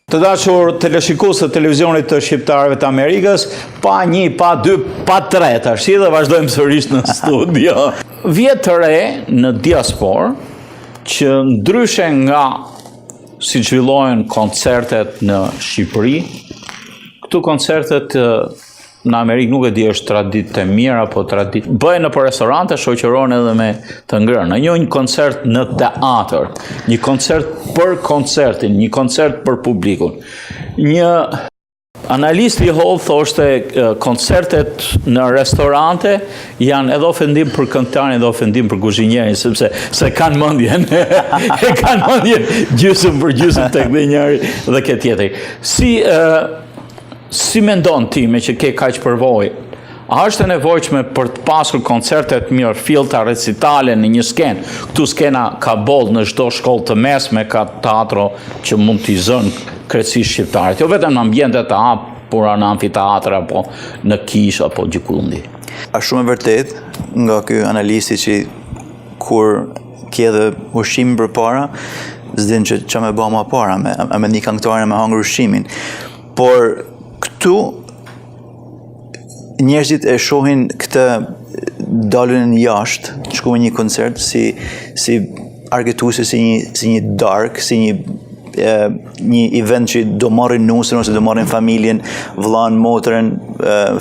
Të dashur teleshikues të televizionit të shqiptarëve të Amerikës, pa një, pa dy, pa tre tash dhe vazhdojmë sërish në studio. Vjet të re në diasporë që ndryshe nga si zhvillohen koncertet në Shqipëri, këtu koncertet në Amerikë nuk e di është traditë e mirë apo traditë. Bëhen në për restorante, shoqërohen edhe me të ngrënë. Jo një koncert në teatr, një koncert për koncertin, një koncert për publikun. Një analist i Hall thoshte koncertet në restorante janë edhe ofendim për këngëtarin edhe ofendim për kuzhinjerin, sepse se kanë mendjen, e kanë mendjen gjysmë për gjysmë tek dhe njëri dhe ke tjetri. Si mendon ti me që ke kaq përvojë? A është e nevojshme për të pasur koncertet mirë, filta, recitale në një skenë? Këtu skena ka boll në çdo shkollë të mesme, ka teatro që mund t'i zënë krejtësisht shqiptarët. Jo vetëm në ambiente të hapura në amfiteatra apo në kish apo gjikundi. Është shumë e vërtet nga ky analisti që kur ke dhe ushqimin përpara, s'din që ç'a më bëj më para me një këngëtare me hangër ushqimin. Por këtu njerëzit e shohin këtë dalën jashtë, shkojnë një koncert si argëtuese, si një dark, si një event që do marrin nusën ose do marrin familjen, vllain, motrën,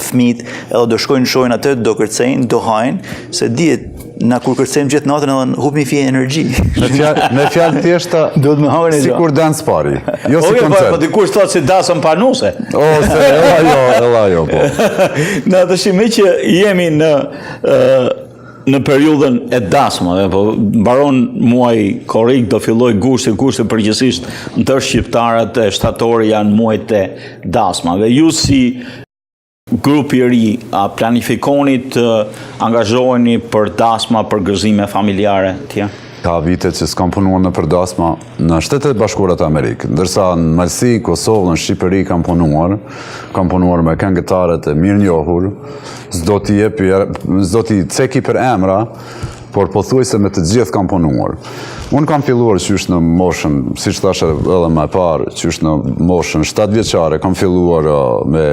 fëmijët, edhe do shkojnë shohin atë, do kërcejnë, do hajnë, se dihet na kur kërcejmë gjithë natën edhe hupmi fije energji. Me fjalë thjeshta, duhet me hangër sikur dans pari, jo si koncert. Po dikush thotë si dasëm panuse. Ose ella jo, po. Në atë shimi që jemi në periudhën e dasmave, po mbaron muaj korrik, do filloj gushti përgjithsisht ndër shqiptarët e shtatori janë muajt e dasmave. Ju si grupi i ri, a planifikoni të angazhoheni për dasma, për gëzime familjare tja? Ka vite që s'kam punuar në për dasma në Shtetet Bashkuara të Amerikë, ndërsa në Malsi, Kosovë, në Shqipëri kam punuar me këngëtarët e mirë njohur, s'do t'i ceki për emra, por pothuajse me të gjithë kam punuar. Unë kam filluar qysh në moshën, si që thashe edhe më parë, qysh në moshën 7 vjeçare, kam filluar me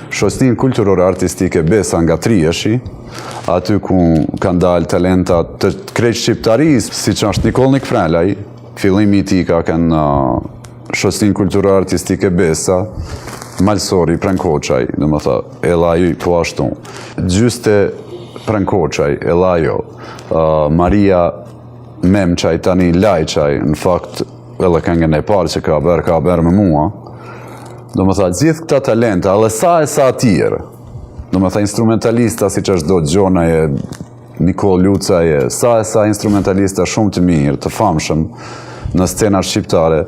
shoqërinë kulturore artistike Besa nga Trieshi, aty ku kanë dalë talenta të krejt shqiptarisë, si që është Nikolnik Frelaj, fillimi i tij ka kanë shoqërinë kulturore artistike Besa, Malsori, Prankoçaj, dhe më tha, Elaj po ashtu, Gjyste Prankoçaj, Elajo, Maria Memçaj, tani Lajçaj, në fakt edhe këngën e parë që ka bërë me mua. Do më tha, gjithë këta talenta, ale sa tjerë. Do më tha, instrumentalista si që është do Gjonaje, Nikol Lucaje, sa instrumentalista shumë të mirë, të famshëm në scenat shqiptare,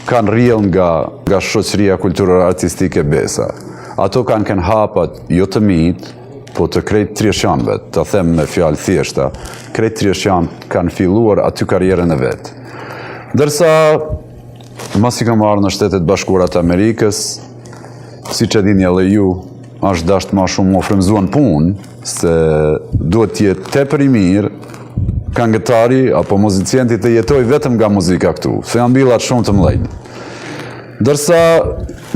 kanë rrjell nga shoqëria kulturore artistike Besa. Ato kanë hapat jo të mitë, po të krejt trieshanëve, të them me fjalë thjeshta, krejt trieshanë kanë filluar aty karrierën e vetë. Dërsa, mas i kam marrë në Shtetet Bashkuara të Amerikës, si që dini edhe ju, është dasht ma shumë më frymzuan punë, se duhet t'jetë tepër i mirë, këngëtari apo muzicienti të jetoj vetëm nga muzika këtu, se janë billat shumë të mëdhenj. Dërsa,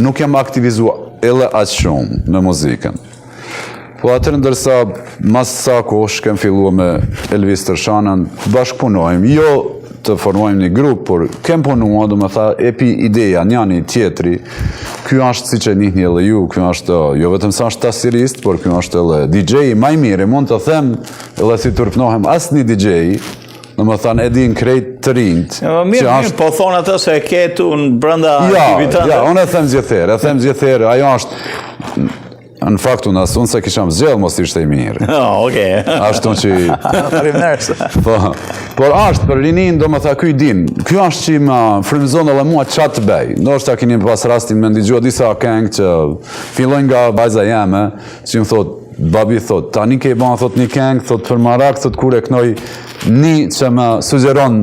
nuk jam aktivizuar edhe aq shumë në muzikën. Po atër ndërsa mas sa kosh kem filluar me Elvis Tërshanën, bashkëpunojmë, jo të formojmë një grup, por kem punuar, do me tha, epi ideja, njani tjetri, ky është si që njihni edhe ju, ky është, jo vetëm sa është tasirist, por ky është edhe DJ, maj mire, mund të them, edhe si të rëpnohem asë një DJ, do me thanë edhin krejt të rinjt. Mirë, po thonë atë se e ketu në brënda aktivitetet. Ja, unë e them gjithherë, ajo është, në faktu nësë unë se kisham zgjellë, mos ishte i mirë. Oke. Ashtu që... Por ashtë, për rinin, do më tha, kuj din. Kjo është që më frymëzon edhe mua qatë të bej. Do është ta kini pas rastin me ndigjua disa këngë që fillojnë nga bajza jeme, që më thot, babi thot, tani ke i banë, thot një këngë, thot për marak, thot kur e knoj një që më sugjeron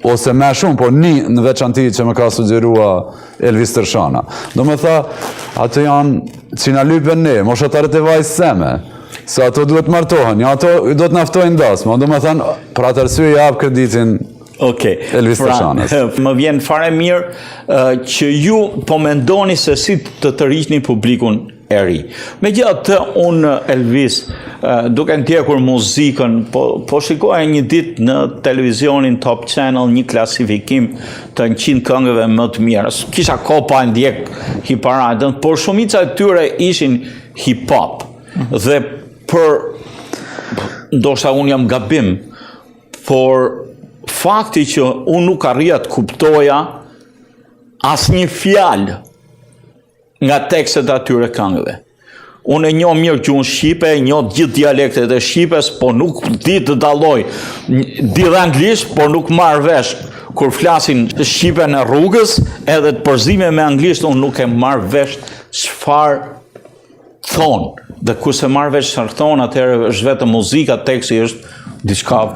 ose me shumë, por një në veçanti që më ka sugjerua Elvis Tërshana. Do më tha, ato janë që na lypen ne, moshatarët e vajzë seme, se ato duhet martohen, ato do të naftojnë dasma. Do më thanë, për atë arsye japë kreditin Okej. Elvis Tashanes. Më vjen fare mirë që ju po mendoni se si të tërhiqni publikun e ri. Megjithatë, unë Elvis, duke ndjekur muzikën, po shikoja një ditë në televizionin Top Channel një klasifikim të 100 këngëve më të mira. Kisha kohë pa ndjek hiparadën, por shumica e tyre ishin hip-hop. Dhe ndoshta unë jam gabim, por fakti që unë nuk arrija të kuptoja asnjë fjalë nga tekstet atyre këngëve. Unë e njoh mirë gjuhën shqipe, e njoh gjithë dialektet e shqipes, po nuk di të dalloj. Di dhe anglisht, por nuk marr vesh kur flasin shqipe në rrugës, edhe të përzime me anglisht unë nuk e marr vesh çfarë thonë. Dhe kur se marr vesh çfarë thonë, atëherë është vetëm muzika, teksti është diçka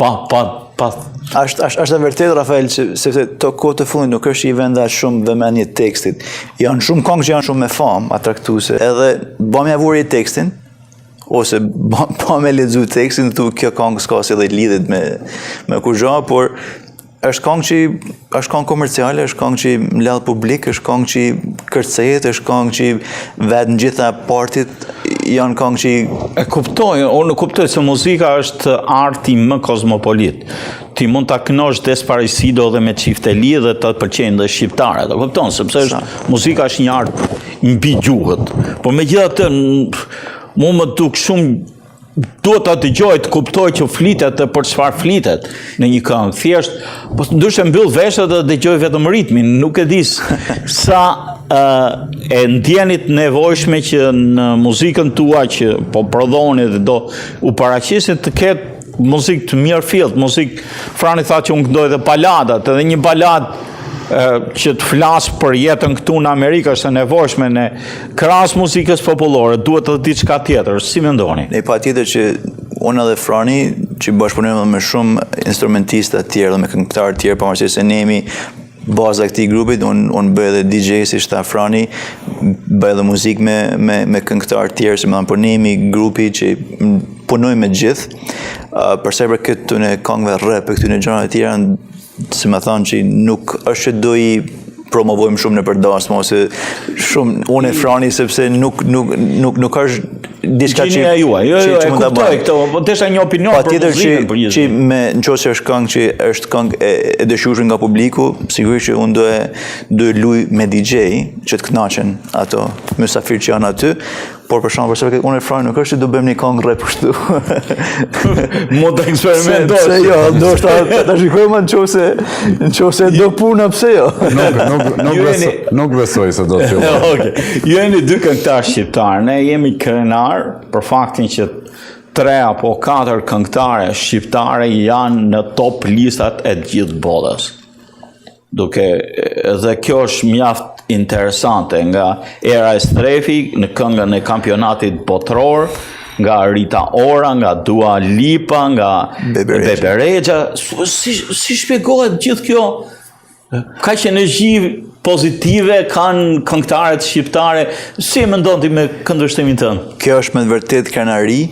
pa Është e vërtetë, Rafael, sepse to kohë të fundit nuk është i vend as shumë vëmendje tekstit. Janë shumë këngë që janë shumë me famë, atraktuese. Edhe bëmë avuri tekstin, ose bëmë lexu tekstin, thu kjo këngë s'ka si dhe lidhet me kurrë, por është këngë komerciale, është këngë që mbledh publik, është këngë që kërcehet, është këngë që vet në gjitha partit janë këngë që e kuptoj, unë kuptoj se muzika është arti më kozmopolit. Ti mund ta kënosh Desparecido dhe me Çifteli dhe të pëlqejnë dhe shqiptarët, e kupton, sepse muzika është një art mbi gjuhët. Por megjithatë, mu më duk shumë duhet ta dëgjoj të kuptoj që flitet dhe për çfarë flitet në një këngë. Thjesht, po ndyshe mbyll veshët dhe dëgjoj vetëm ritmin, nuk e di sa e ndjenit nevojshme që në muzikën tua që po prodhoni dhe do u paraqisit të ketë muzikë të mirë fillt, muzikë, Frani tha që unë këndoj dhe baladat, edhe një balad që të flasë për jetën këtu në Amerikë është e nevojshme në krahas muzikës popullore, duhet edhe diçka tjetër, si mendoni? Ne patjetër që unë edhe Frani, që bashkëpunojmë me shumë instrumentistë të tjerë dhe me këngëtarë të tjerë, pavarësisht se ne jemi baza e këtij grupit, unë bëj edhe DJ si shta Frani, bëj edhe muzikë me këngëtarë të tjerë, se më thënë, por ne jemi grupi që punojmë me gjithë, përse për këtë në këngëve rap e këtyre gjërave të tjera, si më thonë që nuk është që do i promovojmë shumë në përdasmë, ose shumë unë e Frani, sepse nuk është diçka që e kuptoj këto, po desha një opinion për muzikën për që nëse është këngë që është këngë e dëshuar nga publiku, sigurisht që unë do luj me DJ që të kënaqen ato mysafir që janë aty. Por për shembull, përse unë e Frani nuk është që do bëjmë një këngë rap kështu. Mund të eksperimentosh. Pse jo, ndoshta ta shikojmë nëse do puna, pse jo. Nuk besoj se do të filloj. Okej. Ju jeni dy këngëtarë shqiptarë, ne jemi krenar për faktin që 3 apo 4 këngëtare shqiptare janë në top listat e gjithë botës. Dhe kjo është mjaft interesante, nga Era e Strefi në këngën e kampionatit botror, nga Rita Ora, nga Dua Lipa, nga Bebe Rexha. Si shpjegohet gjithë kjo? Kaq energji pozitive kanë këngëtarët shqiptare. Si e mendon ti me këndvështrimin tënd? Kjo është me të vërtetë krenari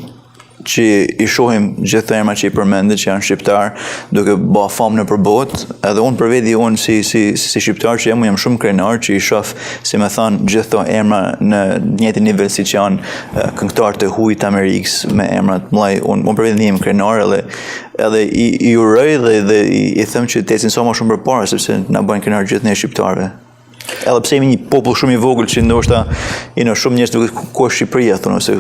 që i shohim gjithë emrat që i përmendet që janë shqiptar duke bë famë në përbot, edhe unë për veti unë si shqiptar që jam shumë krenar që i shoh, si me thënë, gjithë to emra në njëjtin nivel si që janë këngëtar të huaj të Amerikës me emrat mëllaj, unë për veti jam krenar edhe i uroj dhe i them që të ecin sa më shumë përpara, sepse na bën krenar gjithë ne shqiptarëve. Edhe pse jemi një popull shumë i vogël që ndoshta shumë njerëz duket ku është Shqipëria, thonë, ose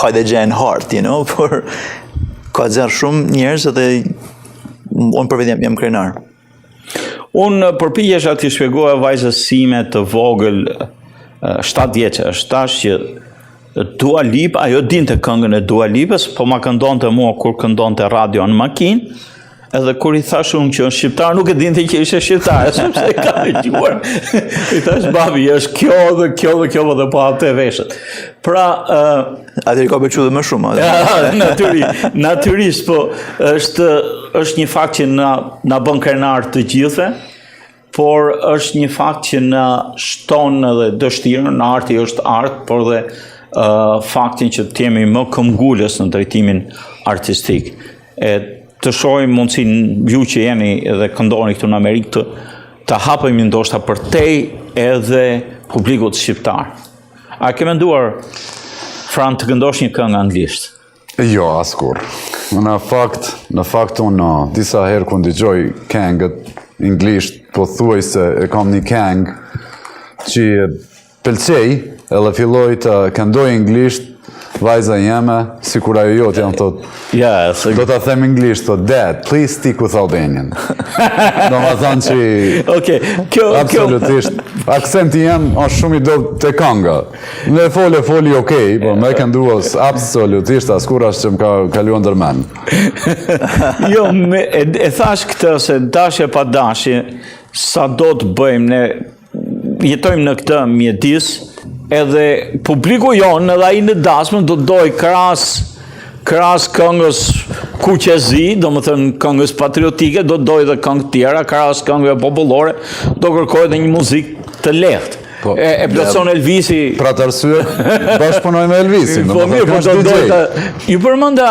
hajde gjën hart, por ka zerë shumë njerëz dhe unë për vetë jam krenar. Unë përpiqesha t'i shpjegoja vajzës sime të vogël 7 vjeçe, është tash që Dua Lipa, ajo dinte këngën e Dua Lipës, po ma këndonte mua kur këndonte radio në makinë. Edhe kur i thash unë që është shqiptar, nuk e dinte që ishte shqiptar, sepse ka dëgjuar. I thash babi, është kjo dhe kjo dhe kjo dhe po atë veshët. Pra, atë i ka pëlqyer më shumë. Natyrisht, po është një fakt që na bën krenar të gjithëve, por është një fakt që na shton edhe dështirën, arti është art, por dhe faktin që të jemi më këmbgulës në drejtimin artistik. të shohim mundësinë ju që jeni edhe këndoni këtu në Amerikë të hapemi ndoshta për te edhe publikut shqiptar. A ke menduar, Fran, të këndosh një këngë anglisht? Jo, askur. Në fakt unë disa herë kur dëgjoj këngët anglisht, po thuaj se e kam një këngë që pëlqej, edhe filloj të këndoj anglisht, vajza jeme, si kur ajo jotë jam thot, do të them anglisht, thot, Dad, please stick with Albanian. Do më thonë që absolutisht, aksenti jem është shumë i dob të kanga. Në foli okej, po me kënduos absolutisht askur ashtë që më ka kaluar ndërmen. Jo, e thash këtë se dashje pa dashje, sa do të bëjmë, ne jetojmë në këtë mjedis, edhe publiku jonë edhe ai në dasmë do të doj krahas këngës kuqezi, do më thënë këngës patriotike, do të doj dhe këngë tjera, krahas këngëve popullore, do kërkoj dhe një muzikë të lehtë. E plotson Elvisi. Pra të arsye, bashkëpunoj me Elvisin. Po mirë, po do doj të... Ju përmenda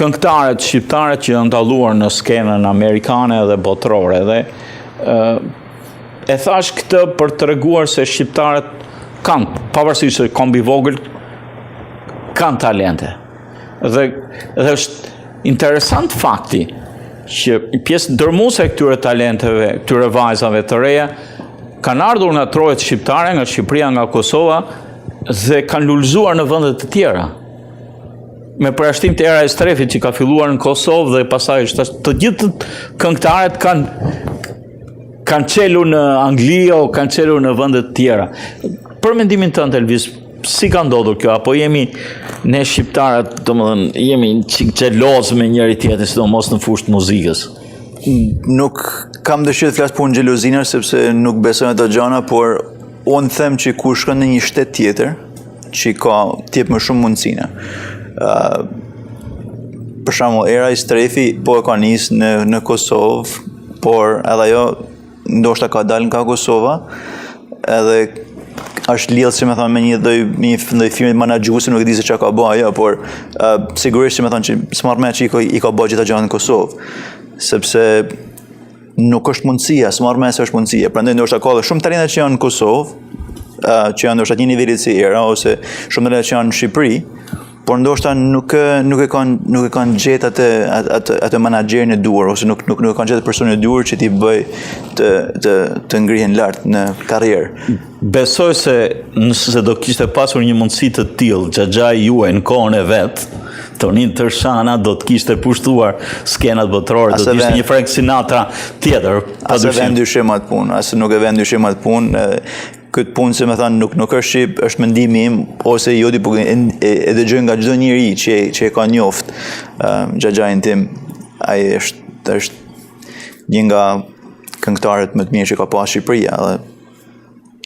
këngëtarët shqiptare që janë dalluar në skenën amerikane dhe botërore, dhe e thash këtë për të treguar se shqiptarët kanë, pavarësisht se kombi vogël, kanë talente. Dhe është interesant fakti që pjesë dërmuese e këtyre talenteve, këtyre vajzave të reja, kanë ardhur nga trojet shqiptare, nga Shqipëria, nga Kosova, dhe kanë lullzuar në vendet të tjera. Me përjashtim të era e strefit që ka filluar në Kosovë dhe pasaj të gjithë këngëtarët kanë qelu në Angli o kanë qelu në vendet tjera. Për mendimin tënd, Elvis, si ka ndodhur kjo? Apo jemi ne shqiptarët, domethënë, jemi çik xheloz me njëri tjetrin, sidomos në fushë të muzikës? Nuk kam dëshirë të flas për xhelozinë sepse nuk besoj ato gjëra, por unë them që kur shkon në një shtet tjetër, që ka t'jep më shumë mundësina. Për shembull, era i strefi po e ka nis në Kosovë, por edhe ajo ndoshta ka dalë nga Kosova, edhe është lidhë, si me thonë, me një firmë menaxhuese, nuk e di se çka ka bë ajo, por sigurisht, si me thonë, që s'marr me që i ka bë gjitha gjërat në Kosovë, sepse nuk është mundësia, s'marr me se është mundësia. Prandaj ndoshta ka edhe shumë talente që janë në Kosovë, që janë ndoshta një nivelit si era, ose shumë talente që janë në Shqipëri, por ndoshta nuk e kanë gjetë atë menaxherin e duhur, ose nuk e kanë gjetë personin e duhur që t'i bëj të ngrihen lart në karrierë. Besoj se nëse do kishte pasur një mundësi të tillë xhaxhai juaj në kohën e vet, Tonin Tërshana do të kishte pushtuar skenat botërore, do të ishte një Frank Sinatra tjetër. Asë vend dyshim atë punë, asë nuk e vend dyshim atë punë. Këtë punë, se me thanë, nuk është mendimi im, ose jodi, po e dëgjoj nga çdo njeri që e ka njoft xhaxhain tim. Ai është një nga këngëtarët më të mirë që ka pas Shqipëria, dhe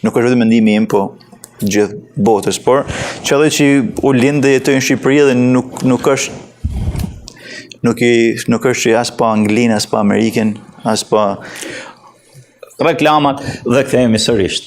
nuk është vetëm mendimi im, po gjithë botës, por që edhe që u lind dhe jetoj në Shqipëri dhe nuk është as pa Anglinë, as pa Amerikën, as pa reklamat, dhe kthehemi sërish.